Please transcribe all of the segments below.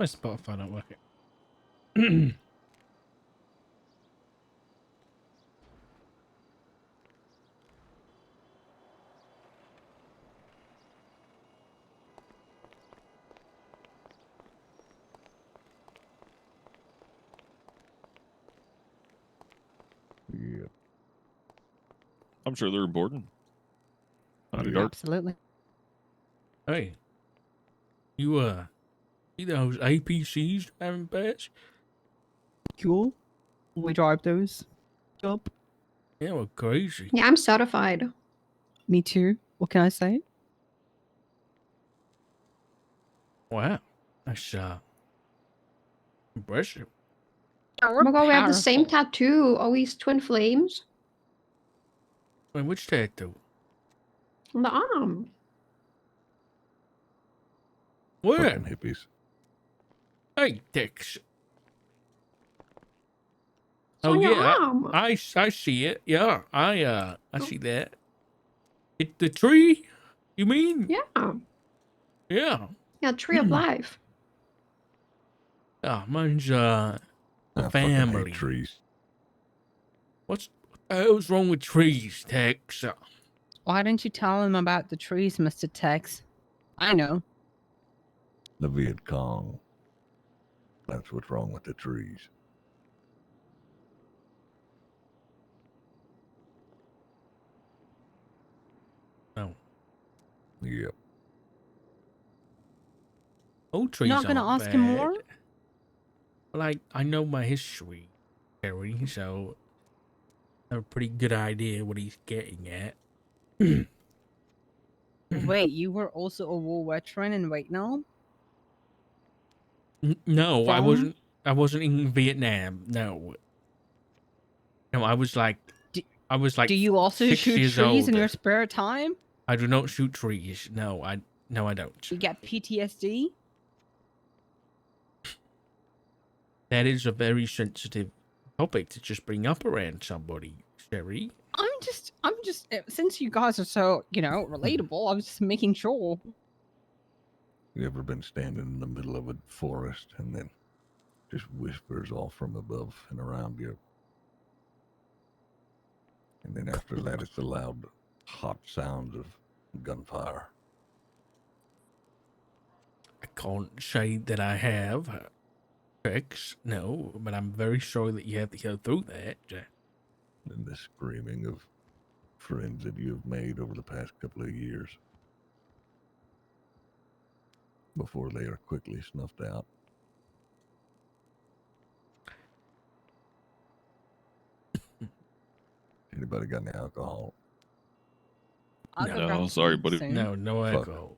My Spotify don't work. Yeah. I'm sure they're important. Howdy, Dark. Absolutely. Hey, you see those APCs driving past? Cool. We drive those. Yup. Yeah, we're crazy. Yeah, I'm certified. Me too. What can I say? Wow, that's impressive. Yeah, Oh my god, we have the same tattoo. Always twin flames Wait, which tattoo? on the arm. Where? Fucking hippies. Hey, Tex. It's Oh on your yeah, arm. I see it. Yeah, I see that. It the tree? You mean? Yeah. Yeah. Yeah, tree of life. Oh, mine's I fucking family. hate trees. What the hell's wrong with trees, Tex? Why didn't you tell him about the trees, Mr. Tex? I know. The Viet Cong. That's what's wrong with the trees. No. Yep. Old trees Not gonna aren't ask him bad. more? Well, I know my history, Harry, so I have a pretty good idea what he's getting at. Wait, you were also a war veteran in Vietnam? No, I From? wasn't. I wasn't in Vietnam. No. No, I was like. Do you also 6 shoot years trees in old. your spare time? I do not shoot trees. No, I don't. You get PTSD? That is a very sensitive topic to just bring up around somebody, Sherry. I'm just, since you guys are so, relatable, I was just making sure. You ever been standing in the middle of a forest and then just whispers all from above and around you? And then after that, it's the loud, hot sounds of gunfire. I can't say that I have tricks, no, but I'm very sorry that you have to go through that. And the screaming of friends that you've made over the past couple of years before they are quickly snuffed out. Anybody got any alcohol? I'll go No, grab sorry, some buddy. soon. No Fuck. alcohol.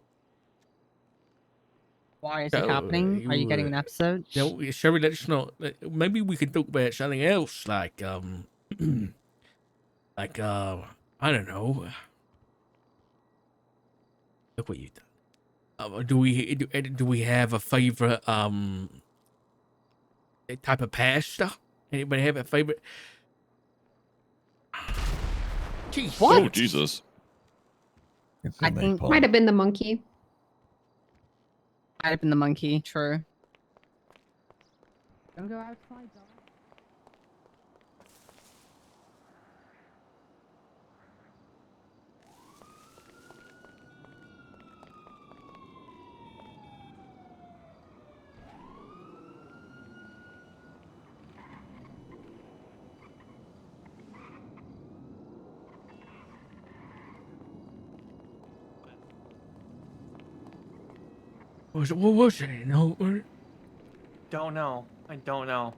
Why is it happening? Are you getting an episode? No, Sherry, let's not. Maybe we could talk about something else, like like I don't know. Look what you done. Do we have a favorite type of pasta? Anybody have a favorite? Jeez. What? Oh, Jesus. It's I think- napalm. Might have been the monkey. I'd have been the monkey, true. Don't go outside, dog. What was it? No. Don't know. I don't know.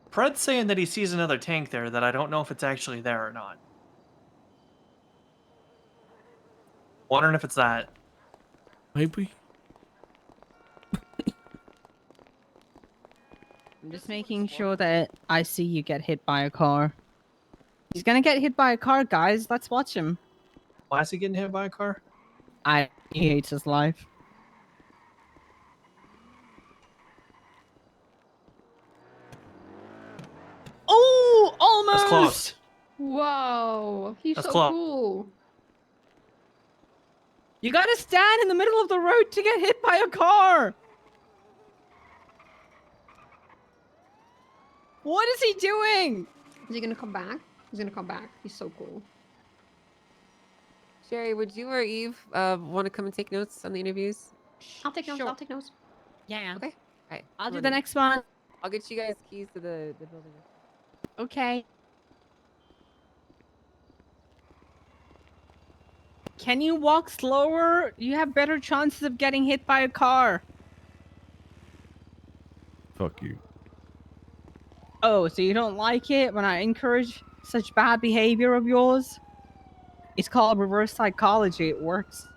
Fred's saying that he sees another tank there that I don't know if it's actually there or not. Wondering if it's that. Maybe. I'm just making sure that I see you get hit by a car. He's gonna get hit by a car, guys. Let's watch him. Why is he getting hit by a car? He hates his life. Oh, almost! That's close. Whoa, he's That's so close. cool. You gotta stand in the middle of the road to get hit by a car! What is he doing? Is he gonna come back? He's gonna come back. He's so cool. Sherry, would you or Eve want to come and take notes on the interviews? I'll take notes. Sure. I'll take notes. Yeah. Okay. All right. I'll come do on the in. next one. I'll get you guys keys to the building. Okay. Can you walk slower? You have better chances of getting hit by a car. Fuck you. Oh, so you don't like it when I encourage such bad behavior of yours? It's called reverse psychology. It works.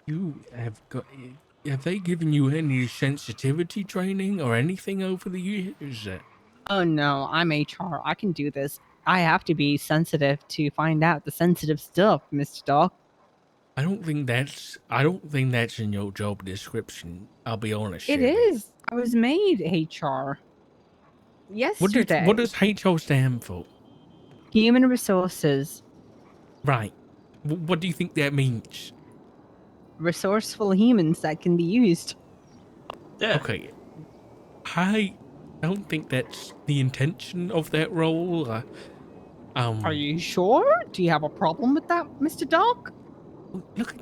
You have got. Have they given you any sensitivity training or anything over the years? Oh no, I'm HR. I can do this. I have to be sensitive to find out the sensitive stuff, Mr. Doc. I don't think that's. I don't think that's in your job description. I'll be honest. It Sherry. is. I was made HR. Yesterday. What does HR stand for? Human resources. Right. What do you think that means? Resourceful humans that can be used. Yeah. Okay. I don't think that's the intention of that role. Are you sure? Do you have a problem with that, Mr. Doc? look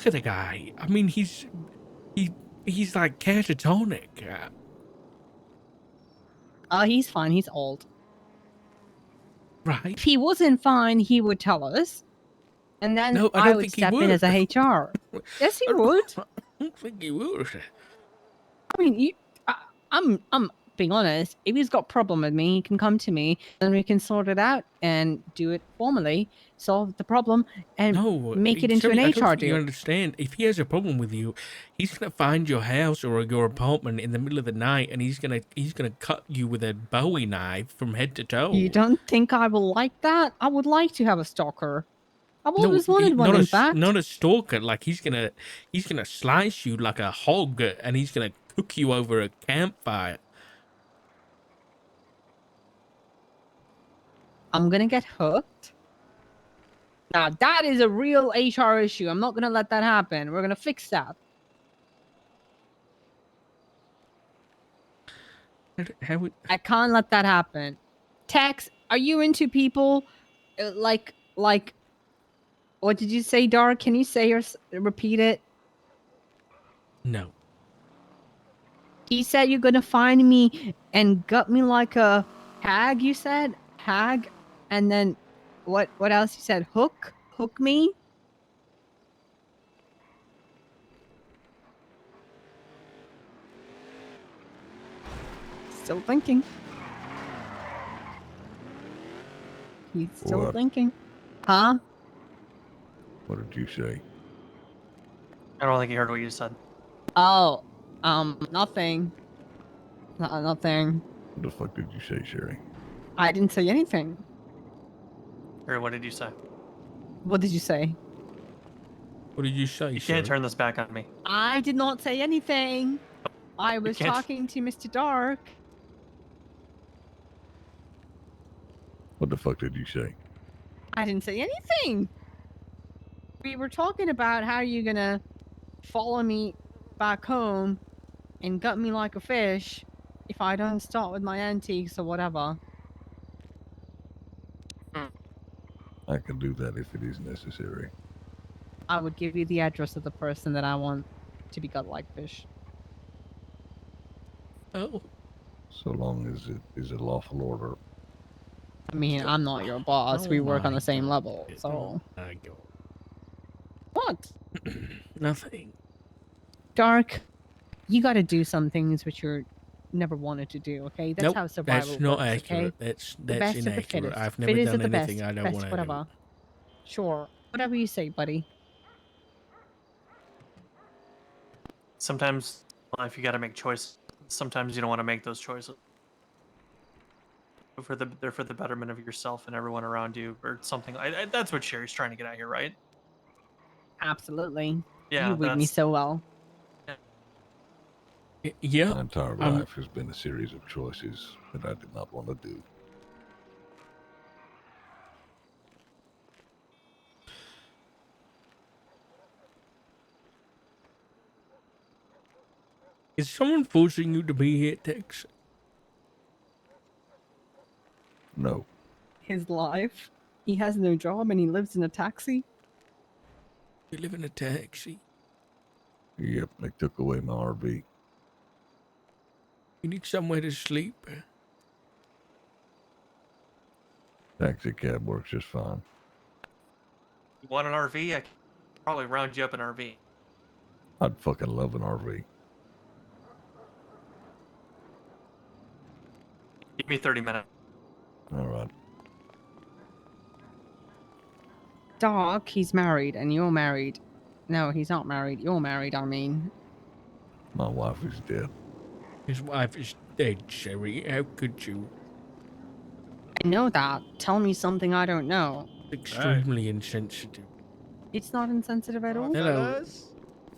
at the guy. I mean, he's like catatonic. He's fine. He's old. Right. If he wasn't fine, he would tell us. And then No, I I don't would think he step in would. as a HR. Yes, he would. I don't think he would. I mean, I'm being honest. If he's got a problem with me, he can come to me, and we can sort it out and do it formally, solve the problem, and No, make it into Sherry, I an don't HR think you deal. understand. If he has a problem with you, he's gonna find your house or your apartment in the middle of the night, and he's gonna cut you with a Bowie knife from head to toe. You don't think I will like that? I would like to have a stalker. I've No, always wanted one, in fact. not a stalker. Like he's gonna slice you like a hog, and he's gonna cook you over a campfire. I'm gonna get hooked. Now that is a real HR issue. I'm not gonna let that happen. We're gonna fix that. How would, I can't let that happen. Tex, are you into people like what did you say, Dar? Can you say or repeat it? no. He said you're gonna find me and gut me like a hag. You said hag, and then what else? You said hook me. Still thinking. He's still What? thinking. Huh? What did you say? I don't think he heard what you said. Oh, nothing. Nothing. What the fuck did you say, Sherry? I didn't say anything. Or what did you say? What did you say? What did you say? You Sherry? can't turn this back on me. I did not say anything. I was can't- talking to Mr. Dark. What the fuck did you say? I didn't say anything. We were talking about how you're gonna follow me back home and gut me like a fish if I don't start with my antiques or whatever. I can do that if it is necessary. I would give you the address of the person that I want to be gut like fish. Oh, So long as it is a lawful order. I mean, I'm not your boss. We work on my the same God. level, Oh so my God. what? Nothing. Dark, you got to do some things which you never wanted to do. Okay, that's Nope, how survival that's not works. accurate. Okay, That's the best of the inaccurate. fittest. I've never Fittest done of the anything best. I don't Best, want to whatever. Sure, whatever you say, buddy. Sometimes in life you got to make choices. Sometimes you don't want to make those choices. They're for the betterment of yourself and everyone around you, or something. That's what Sherry's trying to get at here, right? Absolutely. Yeah, You read me that's so well. do. Yeah, My entire Um, life has been a series of choices that I did not want to do. Is someone forcing you to be here, Tex? No. His life. He has no job and he lives in a taxi. You live in a taxi. Yep, they took away my RV. You need somewhere to sleep. Taxi cab works just fine. You want an RV? I can probably round you up an RV. I'd fucking love an RV. Give me 30 minutes. All right. Doc, he's married and you're married. No, he's not married. You're married, I mean. My wife is dead. His wife is dead, Sherry. How could you? I know that. Tell me something I don't know. Extremely insensitive. It's not insensitive at all. Hello.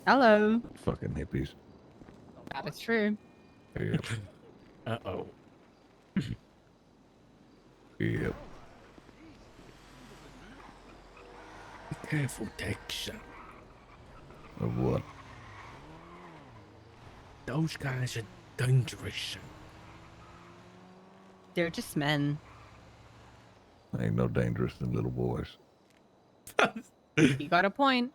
Hello. Fucking hippies. That is true. Yep. Uh-oh. Yep. Be careful, Tex. Of what? Those guys are dangerous. They're just men. Ain't no dangerous than little boys. You got a point.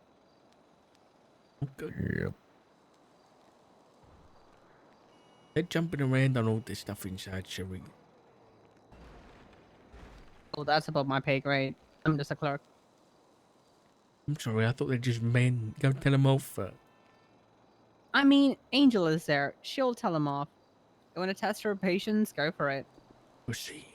Okay. Yep. They're jumping around on all this stuff inside, Sherry. Oh, that's above my pay grade. I'm just a clerk. I'm sorry, I thought they're just men. Go tell them off. I mean, Angel is there. She'll tell him off. You want to test her patience? Go for it. Pussy.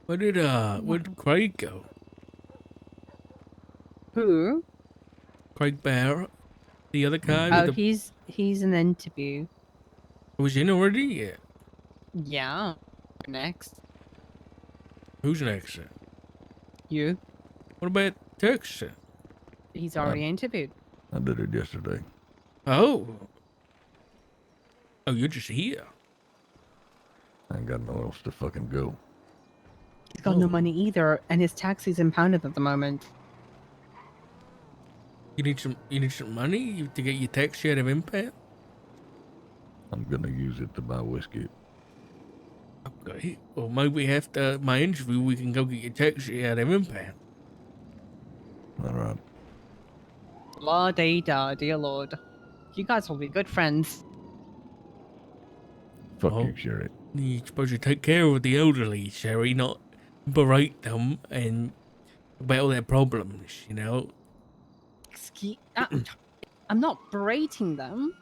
Where'd Craig go? Who? Craig Bear? The other guy Oh, with the... he's an interview. Was in already? Yeah. Yeah. Next. Who's next? You. What about Tex? He's already interviewed. I did it yesterday. Oh. Oh, you're just here. I ain't got nowhere else to fucking go. He's got no money either, and his taxi's impounded at the moment. You need some money to get your taxi out of impound? I'm gonna use it to buy whiskey. Okay. Well, maybe after my interview, we can go get your taxi out of impound. All right. La da da, dear lord. You guys will be good friends. Fuck Oh. you, Sherry. You're supposed to take care of the elderly, Sherry, not berate them and about all their problems, you know? I'm not berating them.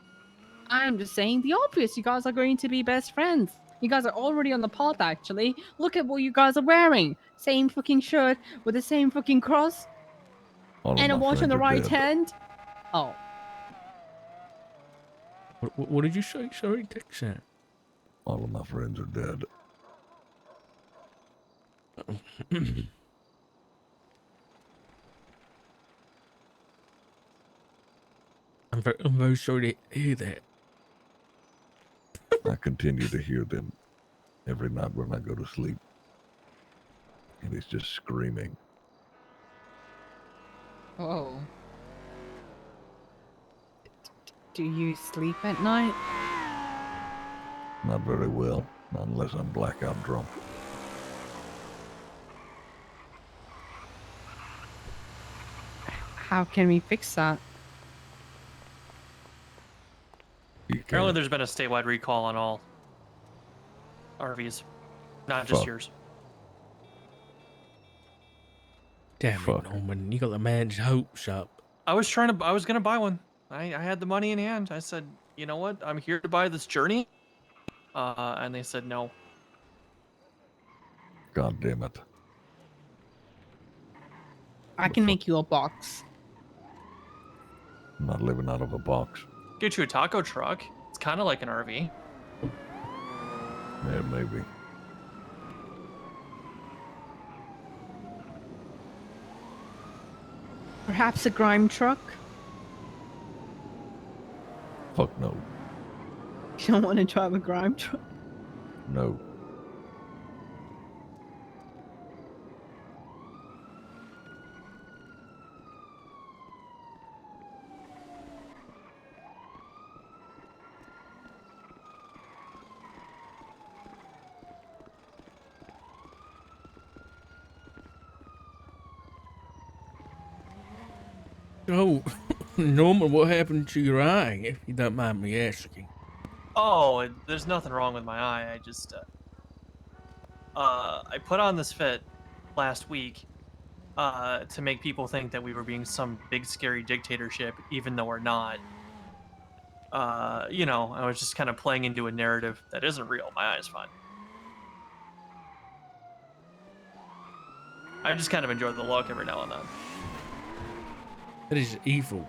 I'm just saying the obvious. You guys are going to be best friends. You guys are already on the path, actually. Look at what you guys are wearing. Same fucking shirt with the same fucking cross. All of And a my watch on friends the are right dead. hand. Oh. What did you say? Sorry, Tex? All of my friends are dead. I'm very sorry to hear that. I continue to hear them every night when I go to sleep. And it's just screaming. Oh. Do you sleep at night? Not very well, not unless I'm blackout drunk. How can we fix that? You Apparently, can't. there's been a statewide recall on all RVs, not just Fuck. yours. Damn Fuck. it, Norman. You got the man's hopes up. I was gonna buy one. I had the money in hand. I said, you know what? I'm here to buy this journey. And they said no. God damn it. I can make you a box. I'm not living out of a box. Get you a taco truck. It's kind of like an RV. Yeah, maybe. Perhaps a grime truck? Fuck no. You don't want to drive a grime truck? No. So, Norman, what happened to your eye, if you don't mind me asking? Oh, there's nothing wrong with my eye. I just I put on this fit last week to make people think that we were being some big scary dictatorship, even though we're not. You know, I was just kind of playing into a narrative that isn't real. My eye's fine. I just kind of enjoy the look every now and then. That is evil.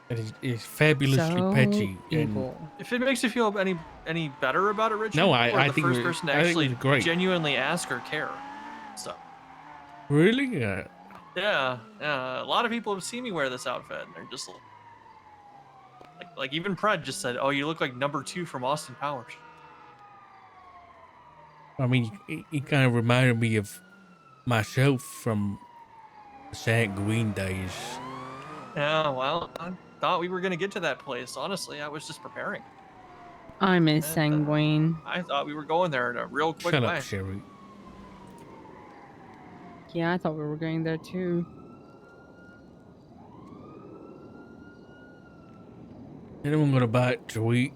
That is fabulously So petty. And evil. If it makes you feel any better about it, Richard, No, you I are the think first it- person to I think it actually was great. genuinely ask or care. So really, yeah, a lot of people have seen me wear this outfit, and they're just like even Pred just said, "Oh, you look like number 2 from Austin Powers." I mean, it kind of reminded me of myself from the Sanguine days. Yeah, well, I thought we were gonna get to that place. Honestly, I was just preparing. I miss And, Sanguine. I thought we were going there in a real quick Shut way. up, Sherry. Yeah, I thought we were going there too. Anyone got a bite to eat?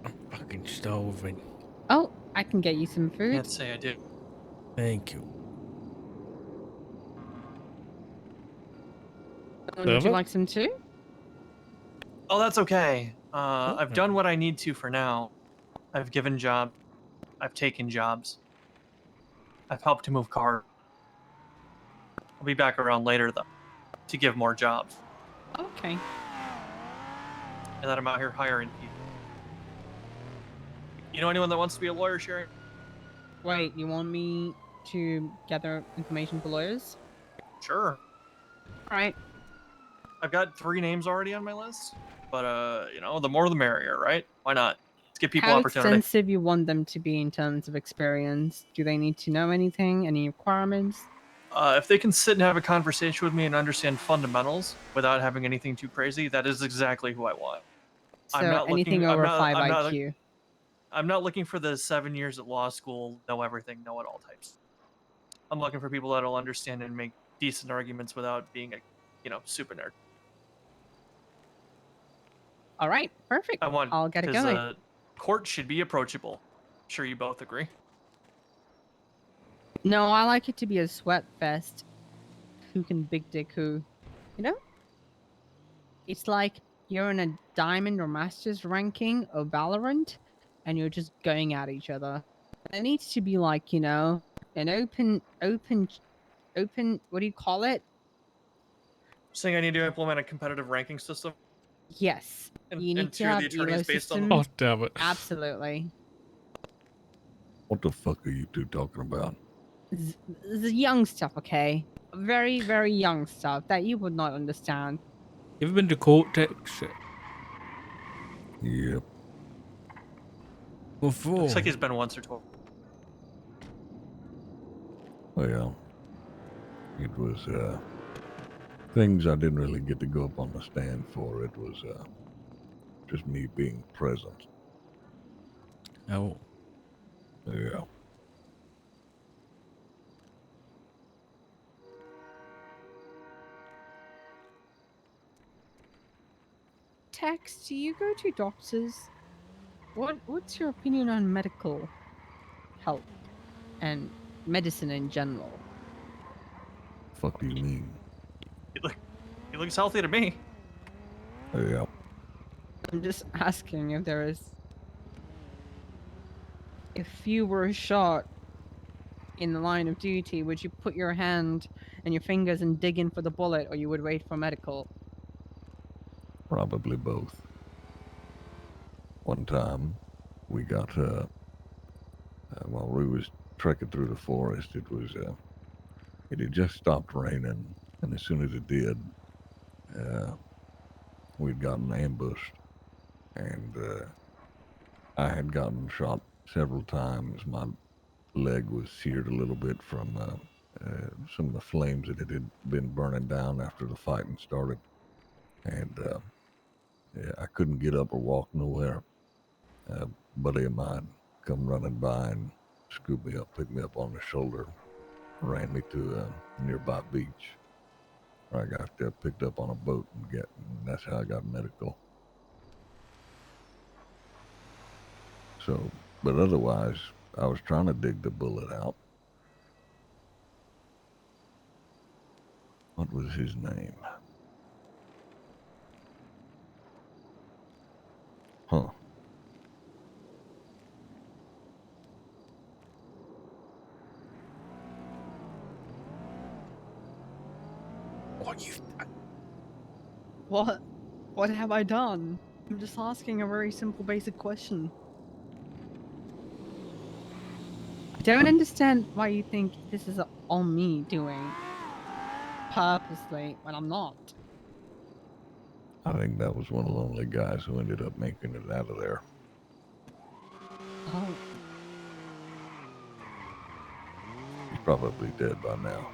I'm fucking starving. Oh, I can get you some food. Can't say I did. Thank you. Would you Server? like some too? Oh, that's okay. Oh, I've done what I need to for now. I've given jobs. I've taken jobs. I've helped to move cars. I'll be back around later though, to give more jobs. Okay. And that I'm out here hiring people. You know anyone that wants to be a lawyer, Sherry? Wait, you want me to gather information for lawyers? Sure. All right. I've got 3 names already on my list, but you know, the more the merrier, right? Why not? Let's give people How opportunity. extensive you want them to be in terms of experience? Do they need to know anything? Any requirements? If they can sit and have a conversation with me and understand fundamentals without having anything too crazy, that is exactly who I want. I'm So not anything looking. I'm over not. 5 I'm not. IQ. I'm not looking for the 7 years at law school, know everything, know it all types. I'm looking for people that'll understand and make decent arguments without being a, you know, super nerd. All right, perfect. I want I'll get it because going. court should be approachable. Sure, you both agree. No, I like it to be a sweat fest. Who can big dick who? You know? It's like you're in a diamond or masters ranking of Valorant and you're just going at each other. There needs to be like, you know, an open, what do you call it? Saying I need to implement a competitive ranking system Yes. and, You need and to tier the have attorneys elo based on the. Oh, systems. damn it. Absolutely. What the fuck are you two talking about? The young stuff, okay? Very, very young stuff that you would not understand. You ever been to Cortex? Yep. What for? Looks like he's been once or twice. Well, it was things I didn't really get to go up on the stand for. It was just me being present. Oh. Yeah. Tex, do you go to doctors? What's your opinion on medical help and medicine in general? Fuck do you mean? He looks healthy to me. Yeah. I'm just asking if there is. If you were shot in the line of duty, would you put your hand and your fingers and dig in for the bullet, or you would wait for medical? Probably both. One time, we got while we was trekking through the forest, it had just stopped raining, and as soon as it did, we'd gotten ambushed, and I had gotten shot several times. My leg was seared a little bit from some of the flames that it had been burning down after the fighting started, and yeah, I couldn't get up or walk nowhere. A buddy of mine come running by and scooped me up, picked me up on the shoulder, ran me to a nearby beach. I got picked up on a boat and that's how I got medical. So, but otherwise, I was trying to dig the bullet out. What was his name? Huh. What you? What have I done? I'm just asking a very simple, basic question. I don't understand why you think this is all me doing purposely when I'm not. I think that was one of the only guys who ended up making it out of there. Oh, He's probably dead by now.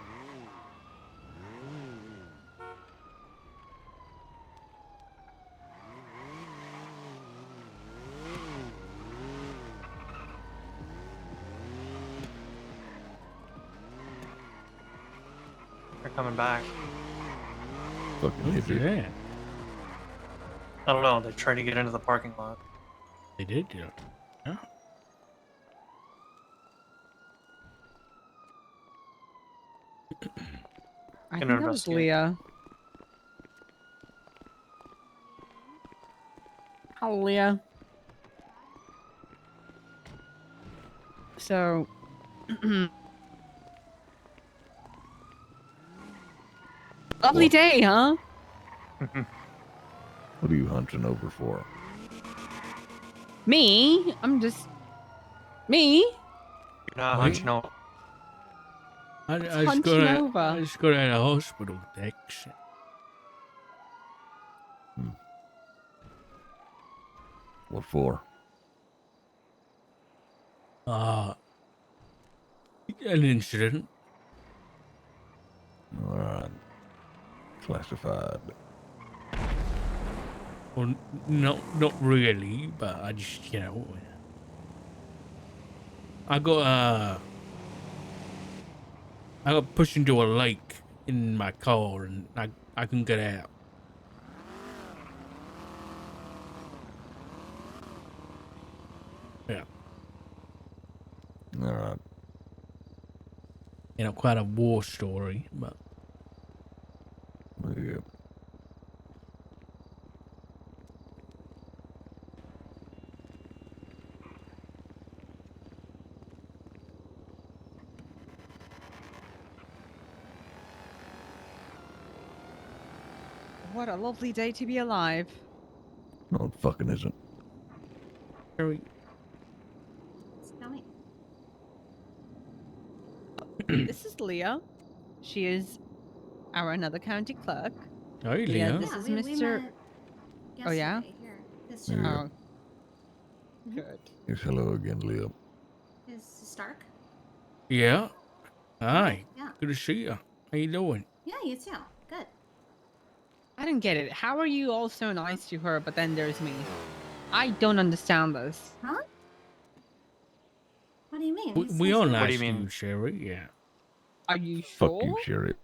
They're coming back. Fucking Who's hippie. that? I don't know. They're trying to get into the parking lot. They did, yeah. Yeah. I Gonna think that was investigate. Leah. Hello, Leah. So, lovely What? day, huh? What are you hunting over for? Me? I'm just me. You're not Wait. hunching over. I just hunching got over. I just got out of hospital, Dex. What for? An incident. All right. Classified. Well, not really, but I just, I got pushed into a lake in my car, and I couldn't get out. Yeah, All right. quite a war story, but Yeah. What a lovely day to be alive. No, it fucking isn't. very. Smelly. This is Leah. She is our another county clerk. Hey, Leah, Leah. this Yeah, is we Mr. met Oh, yeah? yesterday here. This Yeah. gentleman. Oh, good. Yes, hello again, Leo. Is Stark? Yeah. Hi. Yeah. Good to see you. How you doing? Yeah, you too. Good. I don't get it. How are you all so nice to her, but then there's me? I don't understand this. Huh? What do you mean? We, He's we nice are to- What do nice you to mean? you, Sherry. Yeah. Are you Fuck sure? you, Sherry.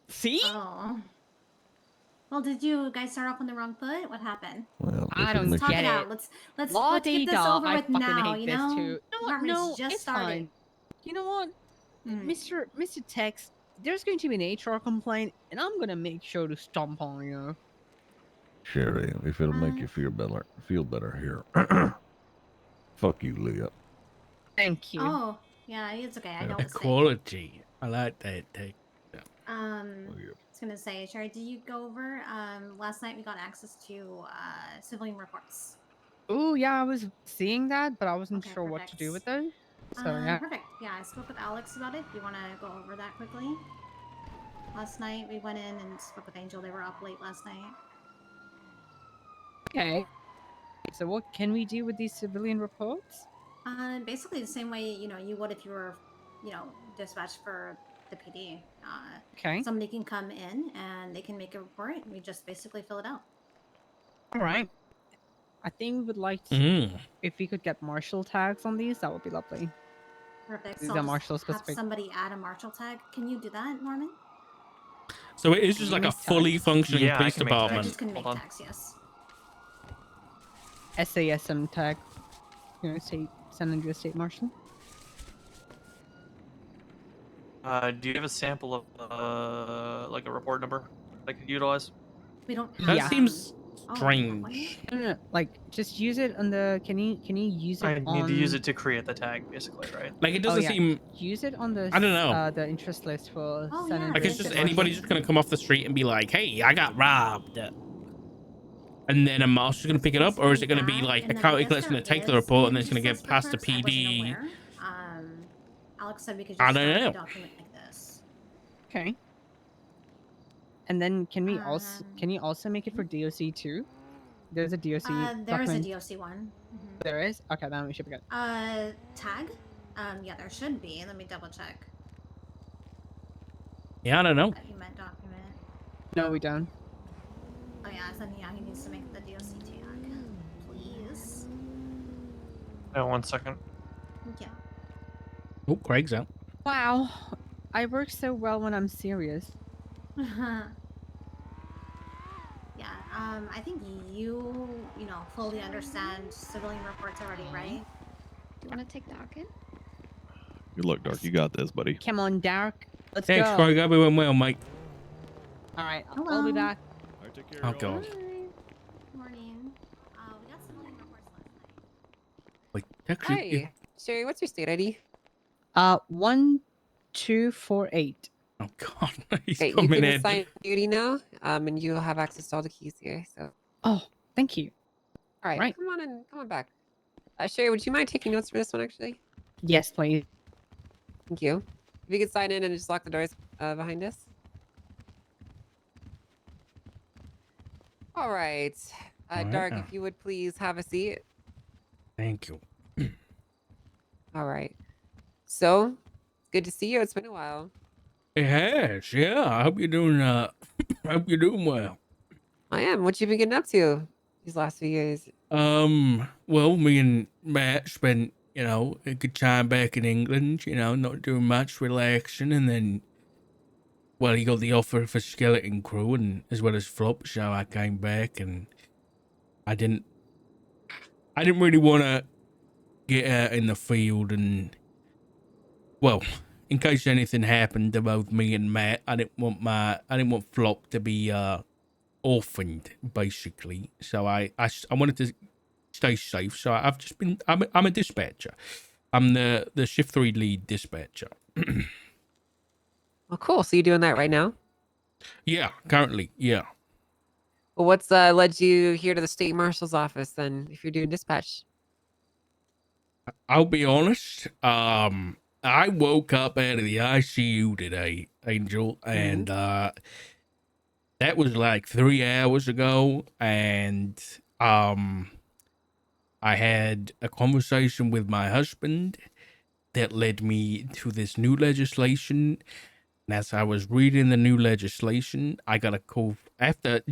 See? Oh. Well, did you guys start off on the wrong foot? What happened? Well, I if it don't makes Talk you- it get out. it. Let's La get dee this da, over I with fucking now. hate You this know, too. Department's No, just it's started. fine. You know what? Hmm. Mr. Tex, there's going to be an HR complaint, and I'm gonna make sure to stomp on you. Sherry, if it'll make you feel better here. Fuck you, Leah. Thank you. Oh, yeah, it's okay. I Yeah. know it's fake. Equality. I like that. Take. Oh, I yeah. was gonna say, Sherry, did you go over? Last night we got access to civilian reports. Oh yeah, I was seeing that, but I wasn't Okay, sure what to do perfect. with it. So yeah. Perfect. Yeah, I spoke with Alex about it. You want to go over that quickly? Last night we went in and spoke with Angel. They were up late last night. Okay. So what can we do with these civilian reports? Basically the same way you would if you were, dispatched for the PD. Okay. Somebody can come in and they can make a report. And we just basically fill it out. All right. I think we would like to, Mm. if we could get marshal tags on these, that would be lovely. Perfect. These So are I'll marshal just have specific. somebody add a marshal tag. Can you do that, Norman? So it is just like a fully functioning Yeah, I police can make that. I department. just couldn't make Hold on. tags, yes. SASM tag. You know, San Andreas State Marshal. Do you have a sample of like a report number I could utilize? We don't have. That Yeah. seems oh, strange. No, like just use it on the. Can you use it I on? need to use it to create the tag, basically, right? Like it doesn't yeah. seem. Use it on the. I don't know. The interest list for Oh, San yeah, Like Andreas it's just State anybody Marshal. just gonna come off the street and be like, "Hey, I got robbed," and then a marshal's gonna pick it up, or is it gonna be like a county clerk's gonna take the report and then it's gonna get past the PD? Alex said we could I just don't start know. a document like this. Okay. And then can we also make it for DOC too? There's a DOC. There is a document. DOC one. There is. Okay, then we should be good. Tag? Yeah, there should be. Let me double check. Yeah, I don't know. Document. No, we don't. Oh yeah, then yeah, he needs to make the DOC tag. Please. Oh, 1 second. Thank you. Oh, Craig's out. Wow, I work so well when I'm serious. Yeah, I think you fully understand civilian reports already, right? Do you want to take docket? Good luck, Dark. You got this, buddy. Come on, Derek. Let's Thanks, go. Craig. I'll be well, mate. All right, I'll Hello. be back. All right, take care. Oh god. Morning. We got civilian reports last night. Like actually. Hi, Sherry. What's your state ID? 1248. Oh god. He's Okay, you coming can in. assign duty now, and you'll have access to all the keys here. So, Oh, thank you. all right, Right. come on back. Sherry, would you mind taking notes for this one, actually? Yes, please. Thank you. If you could sign in and just lock the doors behind us. All right. Dark, Wow. if you would please have a seat. Thank you. All right. So, good to see you. It's been a while. It has, yeah. I hope you're doing I hope you're doing well. I am. What you been getting up to these last few years? Well, me and Matt spent, a good time back in England, not doing much, relaxing, and then well, he got the offer for Skeleton Crew and as well as Flop, so I came back and I didn't really want to get out in the field and, well, in case anything happened to both me and Matt, I didn't want Flop to be orphaned, basically. So I wanted to stay safe. So I'm a dispatcher. I'm the shift 3 lead dispatcher. Well, cool. So you're doing that right now? Yeah, currently, yeah. Well, what's led you here to the state marshal's office then, if you're doing dispatch? I'll be honest. I woke up out of the ICU today, Angel, and that was like 3 hours ago. And I had a conversation with my husband that led me to this new legislation. And as I was reading the new legislation, I got a call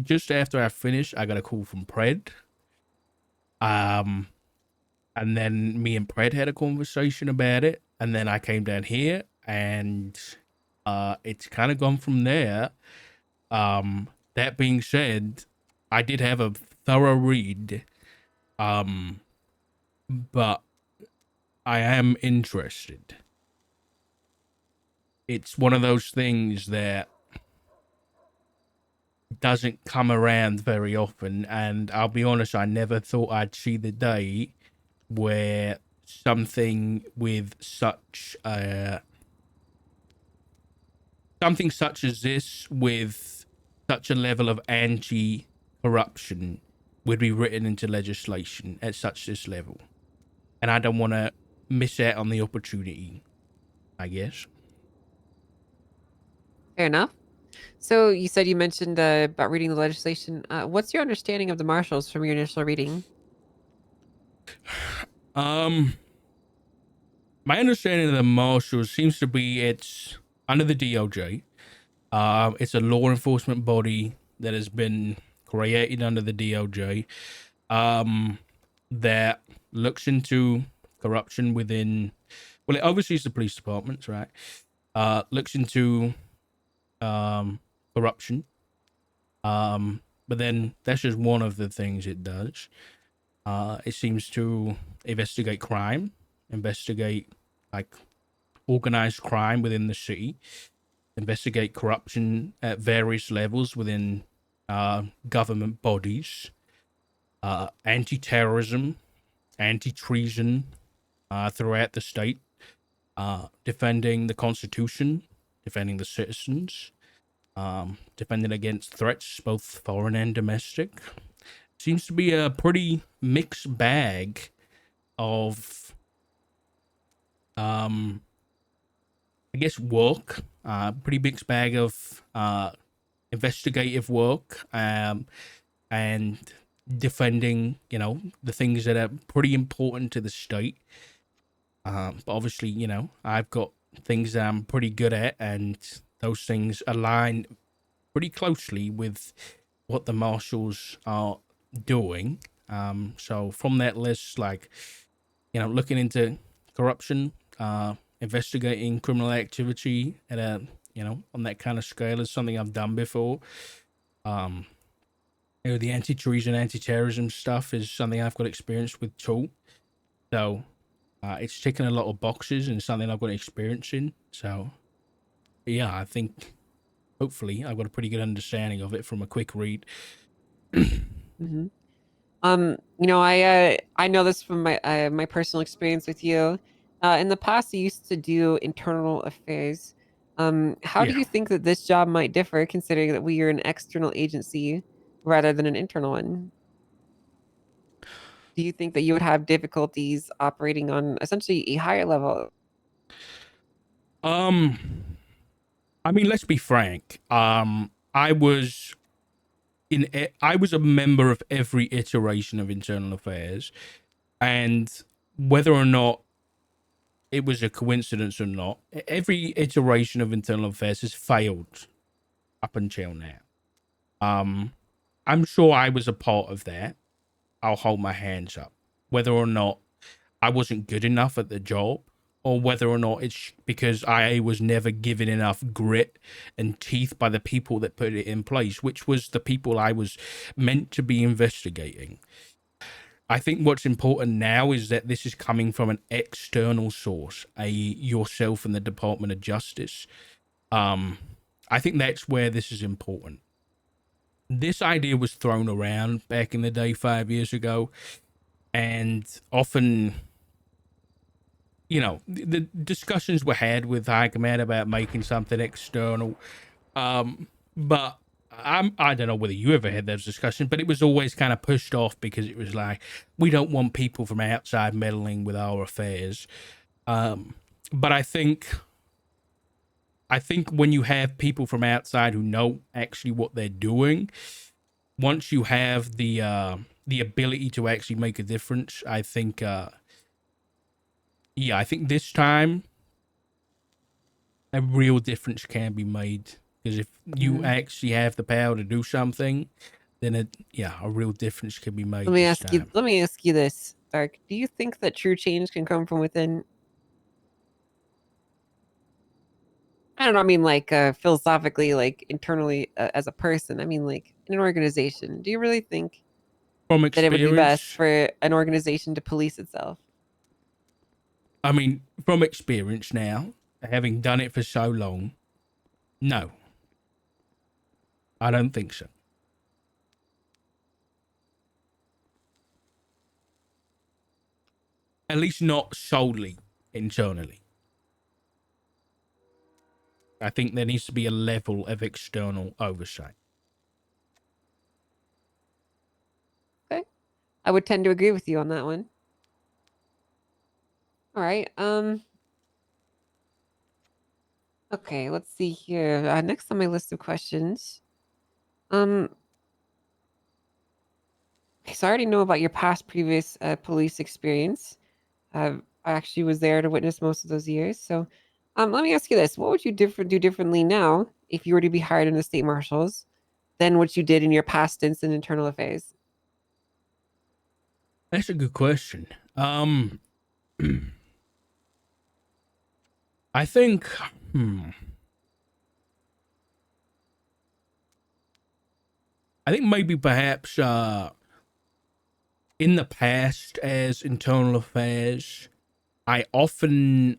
just after I finished. I got a call from Pred. And then me and Pred had a conversation about it. And then I came down here and it's kind of gone from there. That being said, I did have a thorough read. But I am interested. It's one of those things that doesn't come around very often. And I'll be honest, I never thought I'd see the day where something with something such as this, with such a level of anti-corruption, would be written into legislation at such this level. And I don't want to miss out on the opportunity, I guess. Fair enough. So you said you mentioned about reading the legislation. What's your understanding of the marshals from your initial reading? My understanding of the marshals seems to be it's under the DOJ. It's a law enforcement body that has been created under the DOJ. That looks into corruption within. Well, it oversees the police departments, right? Looks into corruption. But then that's just one of the things it does. It seems to investigate crime, investigate like organized crime within the city, investigate corruption at various levels within government bodies, anti-terrorism, anti-treason throughout the state, defending the Constitution, defending the citizens, defending against threats, both foreign and domestic. Seems to be a pretty mixed bag of, I guess, work. Pretty mixed bag of investigative work, and defending, the things that are pretty important to the state. But obviously, I've got things that I'm pretty good at, and those things align pretty closely with what the marshals are doing. So from that list, like, looking into corruption, investigating criminal activity at a, on that kind of scale is something I've done before. The anti-treason, anti-terrorism stuff is something I've got experience with too. So it's ticking a lot of boxes and something I've got experience in. So yeah, I think hopefully I've got a pretty good understanding of it from a quick read. Mm-hmm. I know this from my personal experience with you. In the past, you used to do internal affairs. How do Yeah. you think that this job might differ, considering that we are an external agency rather than an internal one? Do you think that you would have difficulties operating on essentially a higher level? I mean, let's be frank. I was a member of every iteration of internal affairs, and whether or not it was a coincidence or not, every iteration of internal affairs has failed up until now. I'm sure I was a part of that. I'll hold my hands up. Whether or not I wasn't good enough at the job, or whether or not it's because I was never given enough grit and teeth by the people that put it in place, which was the people I was meant to be investigating. I think what's important now is that this is coming from an external source, yourself and the Department of Justice. I think that's where this is important. This idea was thrown around back in the day 5 years ago, and often, the discussions were had with high command about making something external. But I don't know whether you ever had those discussions, but it was always kind of pushed off because it was like, we don't want people from outside meddling with our affairs. But I think when you have people from outside who know actually what they're doing, once you have the ability to actually make a difference, I think I think this time a real difference can be made, because if you actually have the power to do something, then a real difference can be made. Let me ask you this, Dark. Do you think that true change can come from within? I don't know. I mean, like philosophically, like internally as a person. I mean, like in an organization. Do you really think from that it would be best for an organization to police itself? I mean, from experience now, having done it for so long, no. I don't think so. At least not solely internally. I think there needs to be a level of external oversight. Okay. I would tend to agree with you on that one. All right. Okay, let's see here. Next on my list of questions. So I already know about your previous police experience. I actually was there to witness most of those years. So let me ask you this. What would you do differently now if you were to be hired in the state marshals than what you did in your past stints in internal affairs? That's a good question. I think, I think maybe perhaps in the past as internal affairs, I often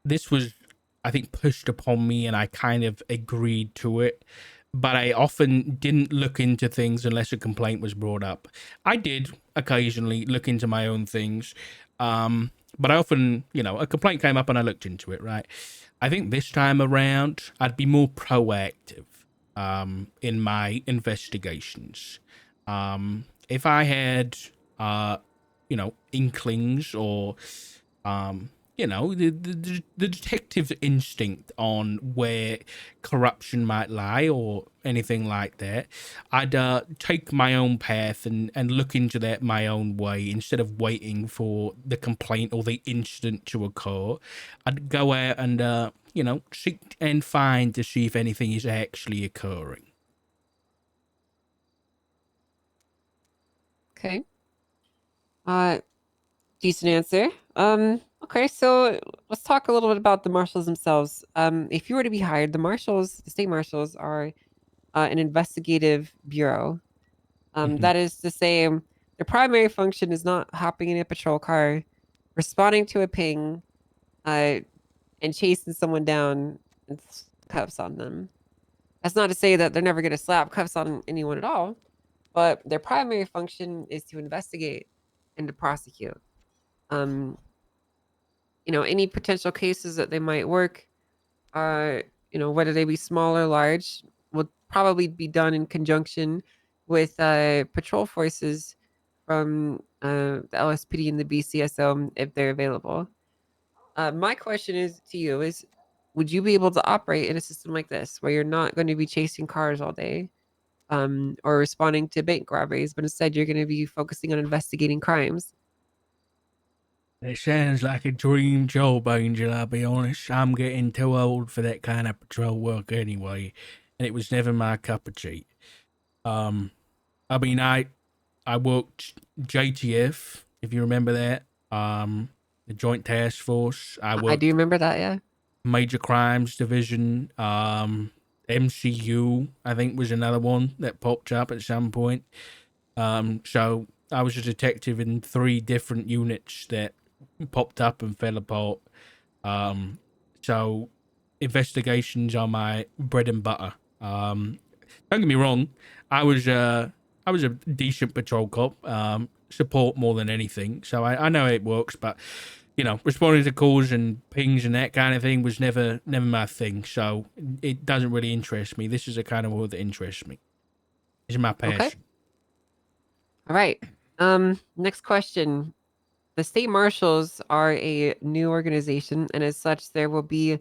this was, I think, pushed upon me and I kind of agreed to it, but I often didn't look into things unless a complaint was brought up. I did occasionally look into my own things, but I often, a complaint came up and I looked into it, right? I think this time around, I'd be more proactive in my investigations. If I had, inklings or the detective instinct on where corruption might lie or anything like that, I'd take my own path and look into that my own way instead of waiting for the complaint or the incident to occur. I'd go out and seek and find to see if anything is actually occurring. Okay. Decent answer. Okay, so let's talk a little bit about the marshals themselves. If you were to be hired, the state marshals are an investigative bureau. That is to say, their primary function is not hopping in a patrol car, responding to a ping, and chasing someone down and cuffs on them. That's not to say that they're never going to slap cuffs on anyone at all, but their primary function is to investigate and to prosecute. Any potential cases that they might work, whether they be small or large, will probably be done in conjunction with patrol forces from the LSPD and the BCSO if they're available. My question to you is, would you be able to operate in a system like this where you're not going to be chasing cars all day or responding to bank robberies, but instead you're going to be focusing on investigating crimes? It sounds like a dream job, Angel, I'll be honest. I'm getting too old for that kind of patrol work anyway, and it was never my cup of tea. I mean, I worked JTF, if you remember that, the Joint Task Force. I do remember that, yeah. Major Crimes Division, MCU, I think was another one that popped up at some point. So I was a detective in 3 different units that popped up and fell apart. So investigations are my bread and butter. Don't get me wrong, I was a decent patrol cop, support more than anything. So I know it works, but responding to calls and pings and that kind of thing was never my thing. So it doesn't really interest me. This is the kind of work that interests me. This is my passion. Okay. All right. Next question. The state marshals are a new organization, and as such, there will be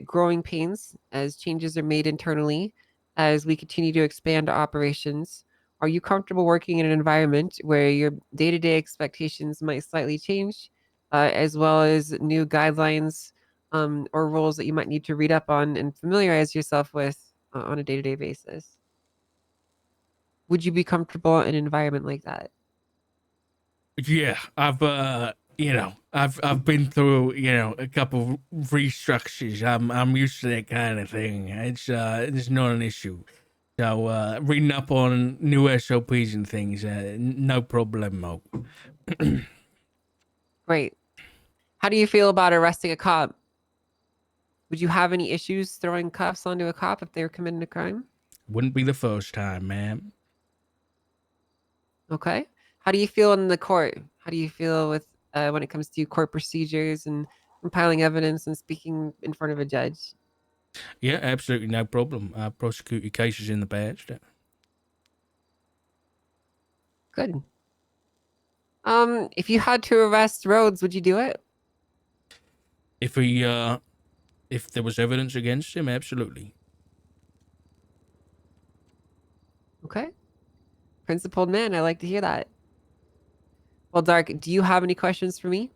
growing pains as changes are made internally as we continue to expand our operations. Are you comfortable working in an environment where your day-to-day expectations might slightly change, as well as new guidelines or rules that you might need to read up on and familiarize yourself with on a day-to-day basis? Would you be comfortable in an environment like that? Yeah, I've been through a couple restructures. I'm used to that kind of thing. It's not an issue. So reading up on new SOPs and things, no problemo. Great. How do you feel about arresting a cop? Would you have any issues throwing cuffs onto a cop if they were committing a crime? Wouldn't be the first time, ma'am. Okay. How do you feel in the court? How do you feel with when it comes to court procedures and compiling evidence and speaking in front of a judge? Yeah, absolutely no problem. I prosecuted cases in the past. Good. If you had to arrest Rhodes, would you do it? If there was evidence against him, absolutely. Okay. Principled man, I like to hear that. Well, Dark, do you have any questions for me?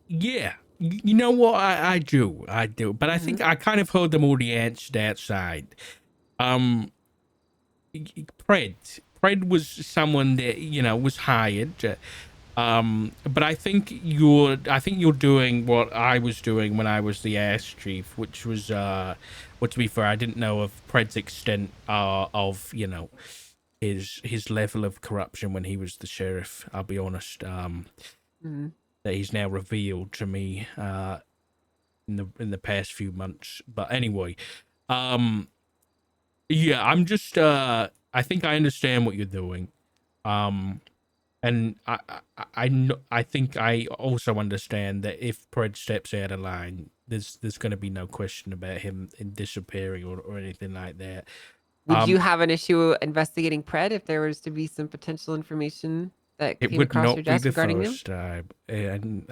Yeah, you know what? I do, but I think I kind of heard them already answered outside. Pred was someone that was hired. But I think you're doing what I was doing when I was the ass chief, which was well, to be fair, I didn't know of Pred's extent of his level of corruption when he was the sheriff. I'll be honest. Mhm. That he's now revealed to me in the past few months. But anyway, yeah, I'm just I think I understand what you're doing. And I think I also understand that if Pred steps out of line, there's going to be no question about him in disappearing or anything like that. Would you have an issue investigating Pred if there was to be some potential information that It came would across your not be desk the regarding him? first time. And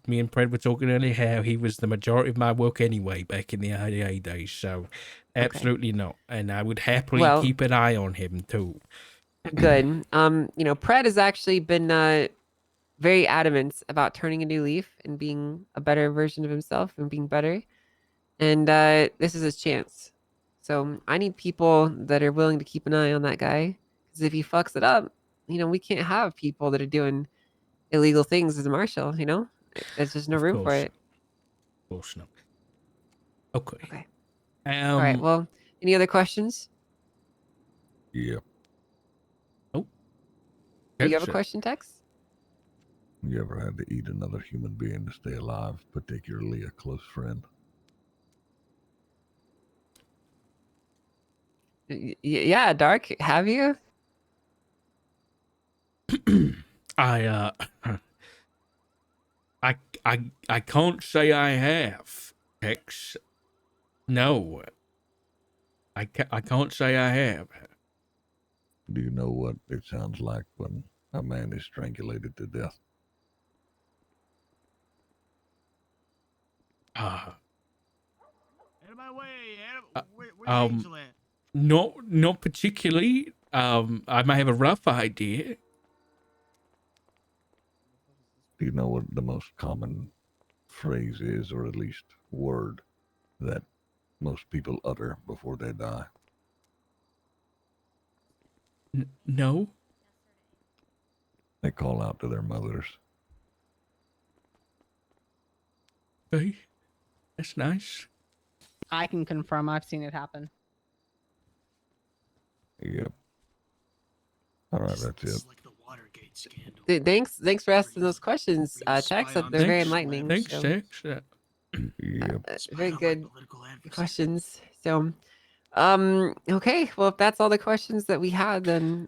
me and Pred were talking earlier how he was the majority of my work anyway back in the IDA days. So absolutely not. And I would happily Well- keep an eye on him too. Good. Pred has actually been very adamant about turning a new leaf and being a better version of himself and being better. And this is his chance. So I need people that are willing to keep an eye on that guy. Because if he fucks it up, we can't have people that are doing illegal things as a marshal, There's just no Of room for course. it. Of course not. Okay. Okay. All right. Well, any other questions? Yep. Oh. Do you have a Gotcha. question, Tex? You ever had to eat another human being to stay alive, particularly a close friend? Yeah, Dark. Have you? I I can't say I have, Tex. No. I can't say I have. Do you know what it sounds like when a man is strangulated to death? Uh, Out of my way, Adam. Where's Angel at? not particularly. I may have a rough idea. Do you know what the most common phrase is, or at least word, that most people utter before they die? No. They call out to their mothers. Okay. That's nice. I can confirm I've seen it happen. Yep. All right, that's it. Like the Watergate scandal. Thanks for asking those questions, Tex. They're very Thanks. enlightening. Thanks, so, Tex. Yep. very good questions. So, okay. Well, if that's all the questions that we had, then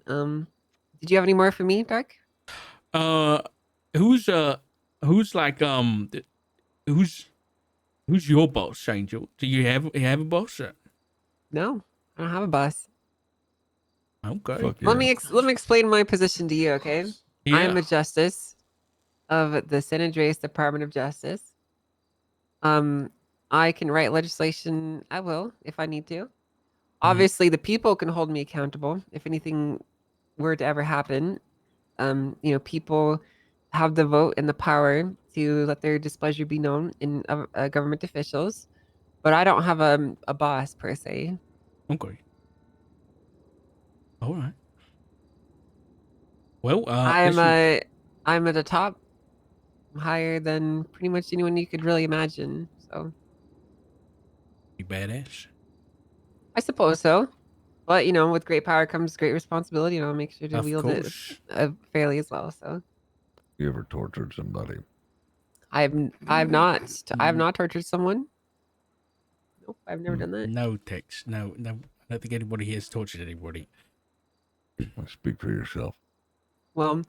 did you have any more for me, Dark? Who's like who's your boss, Angel? Do you have a boss? No, I don't have a boss. Okay. Fuck Let yeah. me explain my position to you, okay? Yeah. I am a justice of the San Andreas Department of Justice. I can write legislation. I will if I need to. Obviously, the people can hold me accountable if anything were to ever happen. People have the vote and the power to let their displeasure be known in government officials, but I don't have a boss per se. Okay. All right. Well, I'm at the top, higher than pretty much anyone you could really imagine. So you badass. I suppose so. But with great power comes great responsibility, and I'll make sure to Of wield course. it fairly as well. So You ever tortured somebody? I've not tortured someone. Nope, I've never done that. No, Tex. No. I don't think anybody here has tortured anybody. Speak for yourself. Well,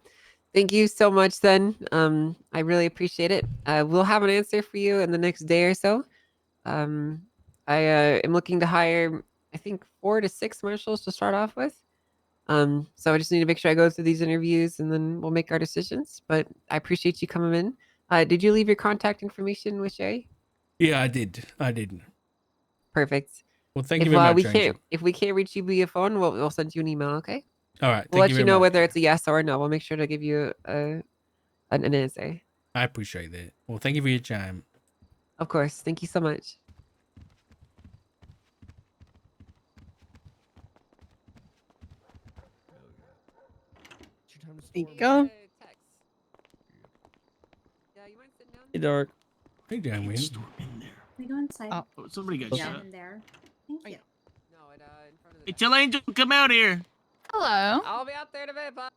thank you so much then. I really appreciate it. We'll have an answer for you in the next day or so. I am looking to hire, I think, 4 to 6 marshals to start off with. So I just need to make sure I go through these interviews and then we'll make our decisions. But I appreciate you coming in. Did you leave your contact information with Shay? Yeah, I did. Perfect. Well, thank you very much, Angel. If we can't reach you via phone, we'll send you an email. Okay. All right. We'll Thank let you you know very much. whether it's a yes or a no. We'll make sure to give you an answer. I appreciate that. Well, thank you for your time. Of course. Thank you so much. There you go. Hey, Dark. Hey, Damien. We go inside. Oh, somebody got Yeah, shot. in there. Thank you. No, in front of the Hey, tell Angel to come out here. Hello. I'll be out there in a bit, bye.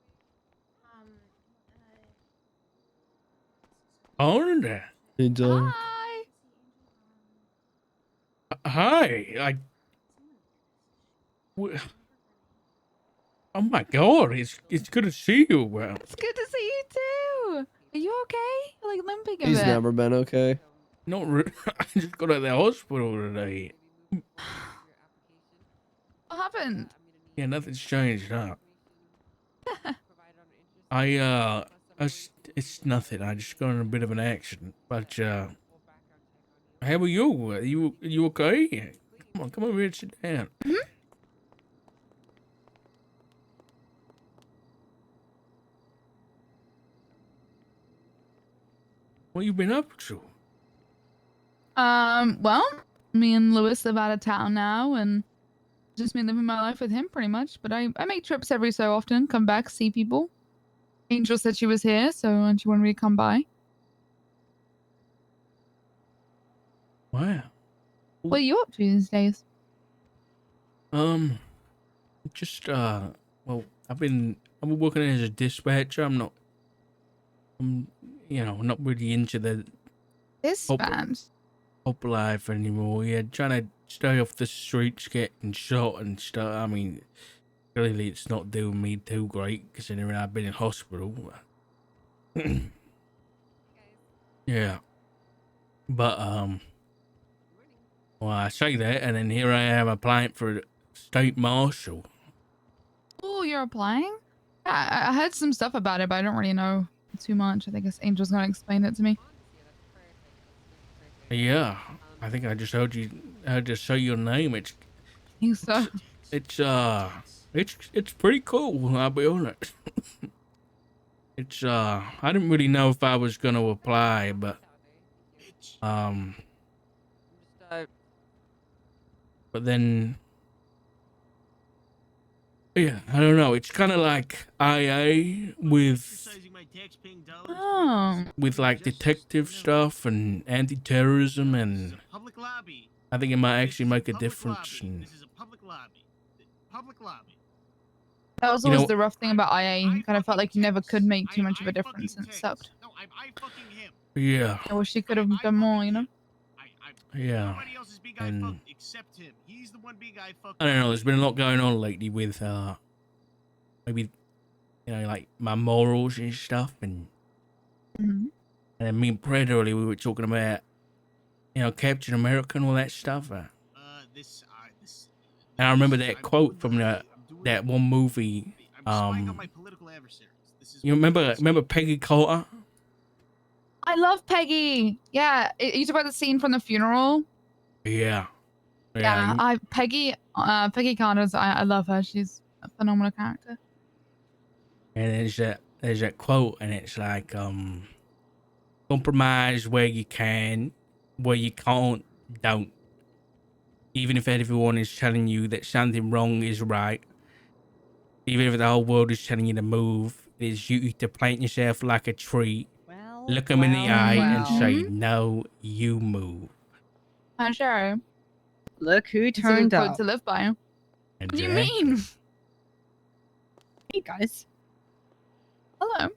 On there. Hey, Dark. Hi. Hi. Oh my God! It's good to see you. Well, It's good to see you too. Are you okay? You're like limping a He's bit. never been okay. not really. I just got out of the hospital today. What happened? Yeah, nothing's changed up. It's nothing. I just got in a bit of an accident. But how are you? Are you okay? Come over here and sit down. What you been up to? Well, me and Lewis live out of town now, and just been living my life with him pretty much. But I make trips every so often, come back, see people. Angel said she was here, so she wanted me to come by. Wow. What are you up to these days? Just well, I've been working as a dispatcher. I'm not really into the Dispatch. pop life anymore. Yeah, trying to stay off the streets, getting shot and stuff. I mean, clearly it's not doing me too great considering I've been in hospital. Yeah, but well, I say that, and then here I am applying for state marshal. Oh, you're applying? Yeah, I heard some stuff about it, but I don't really know too much. I guess Angel's gonna explain it to me. Yeah, I think I just heard you say your name. I think so. It's pretty cool. I'll be honest. I didn't really know if I was gonna apply, but then yeah, I don't know. It's kind of like IA with like detective stuff and anti-terrorism, and I think it might actually make a difference. And That was always the rough thing about IA. You kind of felt like you never could make too much of a difference, and it sucked. yeah, I wish she could have done more, you know? yeah. And I don't know. There's been a lot going on lately with maybe like my morals and stuff, and and then me and Fred earlier we were talking about Captain America and all that stuff. And I remember that quote from that one movie. You remember Peggy Carter? I love Peggy. Yeah, you talk about the scene from the funeral. Yeah. Peggy Carter's. I love her. She's a phenomenal character. And there's that quote, and it's like compromise where you can, where you can't, don't. Even if everyone is telling you that something wrong is right, even if the whole world is telling you to move, it's you to plant yourself like a tree, look them in the eye, and say, "No, you move." Sure. Look who It's a turned good quote up. to live by. What do you mean? Hey guys, Hello.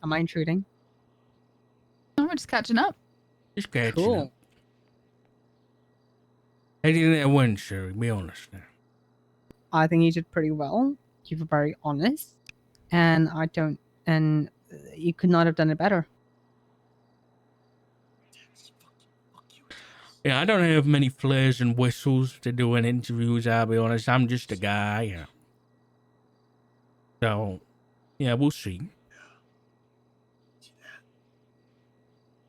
am I intruding? No, we're just catching up. Just catching Cool. up. How did that win, Sherry? Be honest now. I think you did pretty well. You were very honest, and you could not have done it better. Yeah, I don't have many flares and whistles to do in interviews, I'll be honest. I'm just a guy. So, yeah, we'll see.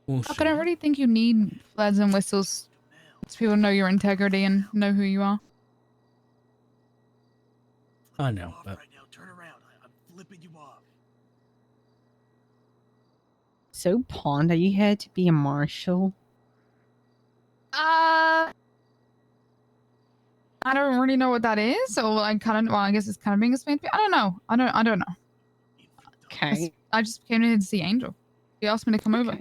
Look, I don't really think you need flares and whistles so people know your integrity and know who you are. I know, but So, Pond, are you here to be a marshal? I don't really know what that is, so I guess it's kind of being explained to me. I don't know. I don't know. Okay. I just came in to see Angel. He asked me to come over.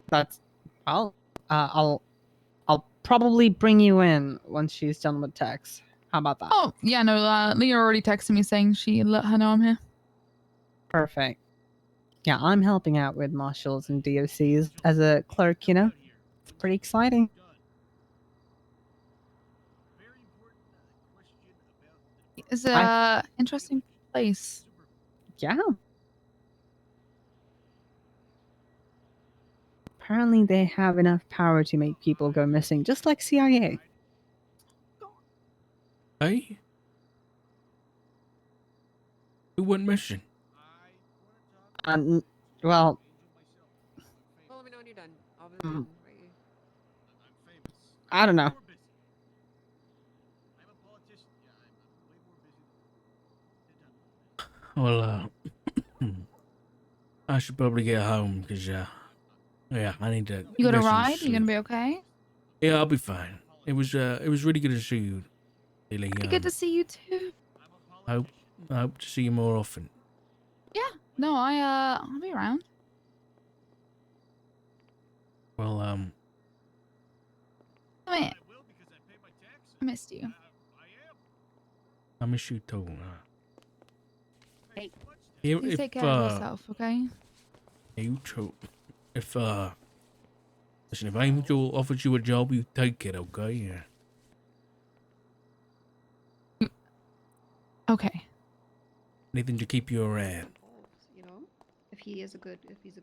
That's I'll probably bring you in once she's done with Tex. How about that? Oh, yeah, no, Leah already texted me saying she let her know I'm here. Perfect. Yeah, I'm helping out with marshals and DOCs as a clerk, you know? It's pretty exciting. Very important question about It's a interesting place. Yeah. Apparently they have enough power to make people go missing, just like CIA. Hey? Who went missing? Well, Well, let me know when you're done. I'll be Mm. right here. I'm famous. I don't know. More busy. I'm a politician. Yeah, I'm way more busy than 10 times more busy. Well, I should probably get home because, yeah, I need to You got a get some ride? You gonna sleep. be okay? Yeah, I'll be fine. It was really good to see you, Lily. Good to see you too. I hope to see you more often. Yeah. No, I'll be around. Well, I mean, I will because I pay my taxes. I missed you. I am. I miss you too. Hey. If, You if take care of yourself, okay? you too. If listen, if Angel offers you a job, you take it, okay? Yeah. Okay. Anything to keep you around. You know, if he's a good candidate.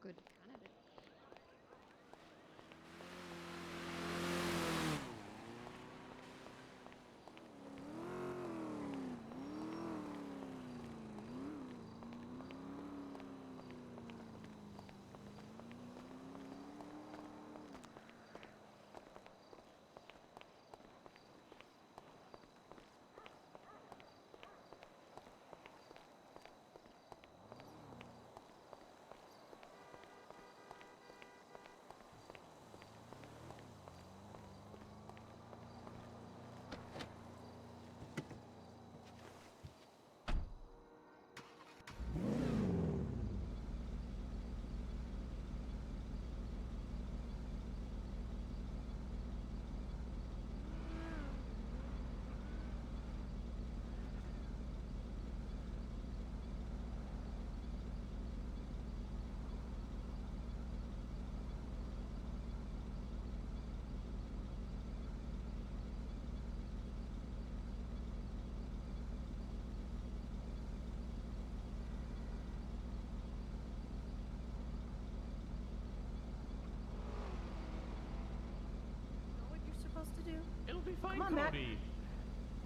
What you're supposed to do? It'll be fine, Come on, Matt. Cody.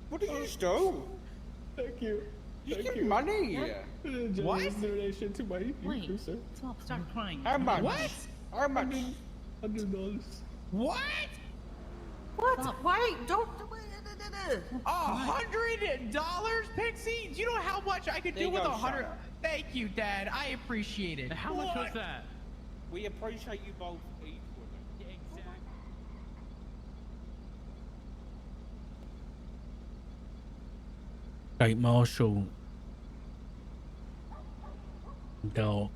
What did you just do? Thank you. You Thank get you. money. What? Donation to my Wait. cruiser. Stop crying. How much? What? How much? $100. What? What? Stop. Wait, don't. $100, Pixie? Do you know how much I could There do you with go, 100? son. Thank you, Dad. I appreciate it. How much was that? We appreciate you both equally. Exactly. Right, Marshall. Doc.